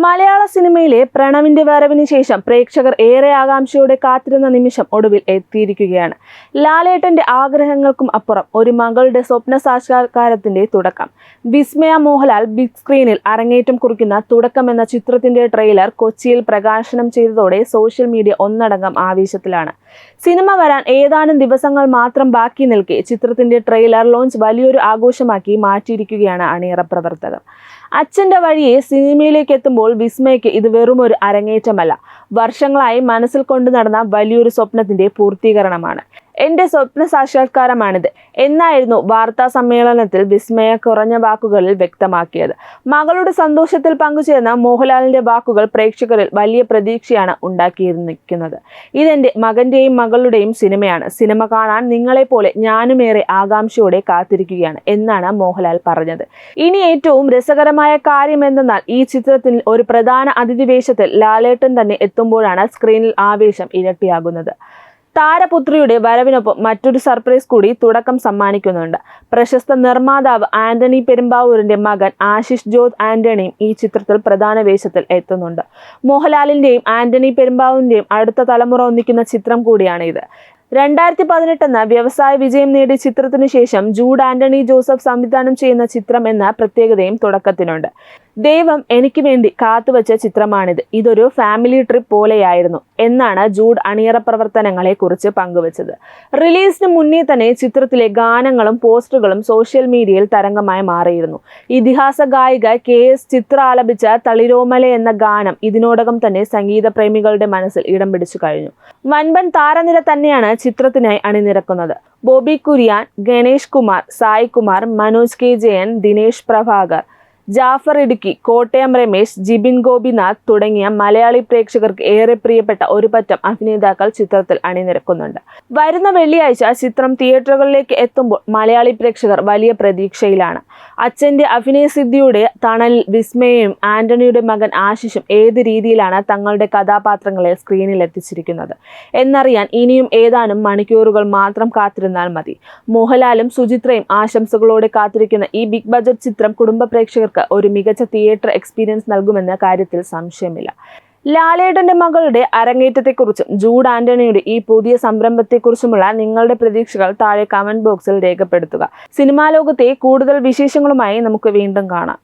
മലയാള സിനിമയിലെ പ്രണവിന്റെ വരവിന് ശേഷം പ്രേക്ഷകർ ഏറെ ആകാംക്ഷയോടെ കാത്തിരുന്ന നിമിഷം ഒടുവിൽ എത്തിയിരിക്കുകയാണ്. ലാലേട്ടന്റെ ആഗ്രഹങ്ങൾക്കും അപ്പുറം ഒരു മകളുടെ സ്വപ്ന സാക്ഷാത്കാരത്തിന്റെ തുടക്കം. വിസ്മയ മോഹൻലാൽ ബിഗ് സ്ക്രീനിൽ അരങ്ങേറ്റം കുറിക്കുന്ന തുടക്കം എന്ന ചിത്രത്തിന്റെ ട്രെയിലർ കൊച്ചിയിൽ പ്രകാശനം ചെയ്തതോടെ സോഷ്യൽ മീഡിയ ഒന്നടങ്കം ആവേശത്തിലാണ്. സിനിമ വരാൻ ഏതാനും ദിവസങ്ങൾ മാത്രം ബാക്കി നിൽക്കെ ചിത്രത്തിന്റെ ട്രെയിലർ ലോഞ്ച് വലിയൊരു ആഘോഷമാക്കി മാറ്റിയിരിക്കുകയാണ് അണിയറ പ്രവർത്തകർ. അച്ഛന്റെ വഴിയെ സിനിമയിലേക്ക് എത്തുമ്പോൾ വിസ്മയയ്ക്ക് ഇത് വെറുമൊരു അരങ്ങേറ്റമല്ല, വർഷങ്ങളായി മനസ്സിൽ കൊണ്ടു നടന്ന വലിയൊരു സ്വപ്നത്തിന്റെ പൂർത്തീകരണമാണ്. എന്റെ സ്വപ്ന സാക്ഷാത്കാരമാണിത് എന്നായിരുന്നു വാർത്താ സമ്മേളനത്തിൽ വിസ്മയ കുറഞ്ഞ വാക്കുകളിൽ വ്യക്തമാക്കിയത്. മകളുടെ സന്തോഷത്തിൽ പങ്കുചേർന്ന മോഹൻലാലിന്റെ വാക്കുകൾ പ്രേക്ഷകരിൽ വലിയ പ്രതീക്ഷയാണ് ഉണ്ടാക്കിയിരിക്കുന്നത്. ഇതെന്റെ മകന്റെയും മകളുടെയും സിനിമയാണ്. സിനിമ കാണാൻ നിങ്ങളെപ്പോലെ ഞാനുമേറെ ആകാംക്ഷയോടെ കാത്തിരിക്കുകയാണ് എന്നാണ് മോഹൻലാൽ പറഞ്ഞത്. ഇനി ഏറ്റവും രസകരമായ കാര്യം എന്തെന്നാൽ ഈ ചിത്രത്തിൽ ഒരു പ്രധാന അതിഥി വേഷത്തിൽ ലാലേട്ടൻ തന്നെ എത്തുമ്പോഴാണ് സ്ക്രീനിൽ ആവേശം ഇരട്ടിയാകുന്നത്. താരപുത്രിയുടെ വരവിനൊപ്പം മറ്റൊരു സർപ്രൈസ് കൂടി തുടക്കം സമ്മാനിക്കുന്നുണ്ട്. പ്രശസ്ത നിർമ്മാതാവ് ആന്റണി പെരുമ്പാവൂരിന്റെ മകൻ ആശിഷ് ജോർജ് ആന്റണിയും ഈ ചിത്രത്തിൽ പ്രധാന വേഷത്തിൽ എത്തുന്നുണ്ട്. മോഹൻലാലിന്റെയും ആന്റണി പെരുമ്പാവൂരിന്റെയും അടുത്ത തലമുറ ഒന്നിക്കുന്ന ചിത്രം കൂടിയാണ് ഇത്. 2018 എന്ന വ്യവസായ വിജയം നേടിയ ചിത്രത്തിനു ശേഷം ജൂഡ് ആന്റണി ജോസഫ് സംവിധാനം ചെയ്യുന്ന ചിത്രം എന്ന പ്രത്യേകതയും തുടക്കത്തിനുണ്ട്. ദൈവം എനിക്ക് വേണ്ടി കാത്തുവച്ച ചിത്രമാണിത്. ഇതൊരു ഫാമിലി ട്രിപ്പ് പോലെയായിരുന്നു എന്നാണ് ജൂഡ് അണിയറ പ്രവർത്തനങ്ങളെ കുറിച്ച് പങ്കുവച്ചത്. റിലീസിന് മുന്നേ തന്നെ ചിത്രത്തിലെ ഗാനങ്ങളും പോസ്റ്ററുകളും സോഷ്യൽ മീഡിയയിൽ തരംഗമായി മാറിയിരുന്നു. ഇതിഹാസ ഗായിക KS ചിത്ര ആലപിച്ച തളിരോമല എന്ന ഗാനം ഇതിനോടകം തന്നെ സംഗീത പ്രേമികളുടെ മനസ്സിൽ ഇടം പിടിച്ചു കഴിഞ്ഞു. വൻപൻ താരനിര തന്നെയാണ് ചിത്രത്തിനായി അണിനിരക്കുന്നത്. ബോബി കുര്യൻ, ഗണേഷ് കുമാർ, സായ് കുമാർ, മനോജ് K ജയൻ, ദിനേശ് പ്രഭാകർ, ജാഫർ ഇടുക്കി, കോട്ടയം രമേശ്, ജിബിൻ ഗോപിനാഥ് തുടങ്ങിയ മലയാളി പ്രേക്ഷകർക്ക് ഏറെ പ്രിയപ്പെട്ട ഒരു പറ്റം അഭിനേതാക്കൾ ചിത്രത്തിൽ അണിനിരക്കുന്നുണ്ട്. വരുന്ന വെള്ളിയാഴ്ച ചിത്രം തിയേറ്ററുകളിലേക്ക് എത്തുമ്പോൾ മലയാളി പ്രേക്ഷകർ വലിയ പ്രതീക്ഷയിലാണ്. അച്ഛന്റെ അഭിനയസിദ്ധിയുടെ തണലിൽ വിസ്മയയും ആന്റണിയുടെ മകൻ ആശിഷും ഏത് രീതിയിലാണ് തങ്ങളുടെ കഥാപാത്രങ്ങളെ സ്ക്രീനിൽ എത്തിച്ചിരിക്കുന്നത് എന്നറിയാൻ ഇനിയും ഏതാനും മണിക്കൂറുകൾ മാത്രം കാത്തിരുന്നാൽ മതി. മോഹൻലാലും സുചിത്രയും ആശംസകളോടെ കാത്തിരിക്കുന്ന ഈ ബിഗ് ബജറ്റ് ചിത്രം കുടുംബ പ്രേക്ഷകർക്ക് ഒരു മികച്ച തിയേറ്റർ എക്സ്പീരിയൻസ് നൽകുമെന്ന കാര്യത്തിൽ സംശയമില്ല. ലാലേട്ടന്റെ മകളുടെ അരങ്ങേറ്റത്തെക്കുറിച്ചും ജൂഡ് ആന്റണിയുടെ ഈ പുതിയ സംരംഭത്തെക്കുറിച്ചുമുള്ള നിങ്ങളുടെ പ്രതീക്ഷകൾ താഴെ കമന്റ് ബോക്സിൽ രേഖപ്പെടുത്തുക. സിനിമാ ലോകത്തെ കൂടുതൽ വിശേഷങ്ങളുമായി നമുക്ക് വീണ്ടും കാണാം.